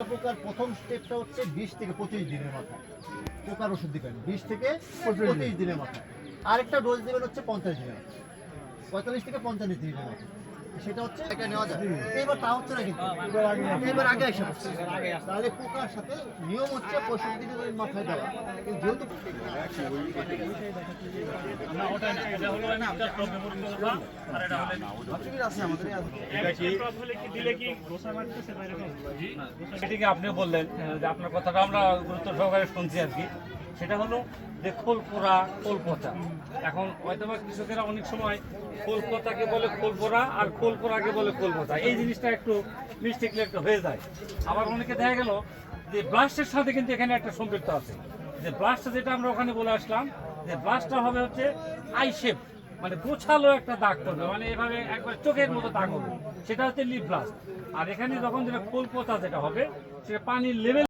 পোকার প্রথম স্টেপটা হচ্ছে 20 থেকে 25 দিনের মাথায় পোকার ওষুধ দিবেন। 20 থেকে 25 দিনের মাথায় আরেকটা ডোজ দিবেন হচ্ছে 50 দিনের মাথায়, 45 থেকে 45 দিনের মাথায়। সেটা হচ্ছে এটা নেওয়া যায়। এবার তা হচ্ছে না, কিন্তু এবার আগে এসে পড়ছে। তাহলে পোকার সাথে নিয়ম হচ্ছে 65 দিনের মাথায় দেওয়া। কিন্তু যেহেতু আপনি বললেন যে আপনার কথাটা আমরা গুরুত্ব সহকারে শুনছি আর কি, সেটা হলো যে খোল পোড়া, খোল পচা। এখন হয়তো বা কৃষকেরা অনেক সময় খোল পচাকে বলে খোল পোড়া আর খোল পোড়াকে বলে খোল পচা, এই জিনিসটা একটু মিস্টেকলি একটা হয়ে যায়। আবার অনেকে দেখা গেল যে ব্লাস্টের সাথে কিন্তু এখানে একটা সম্পৃক্ত আছে। যে ব্লাস্টটা যেটা আমরা ওখানে বলে আসলাম, যে ব্লাস্টটা হবে হচ্ছে আই শেপ, মানে গোছালো একটা দাগ করবে, মানে এভাবে একবার চোখের মতো দাগ হবে, সেটা হচ্ছে লিপ ব্লাস্ট। আর এখানে যখন যেটা খোল পচা যেটা হবে, সেটা পানির লেভেল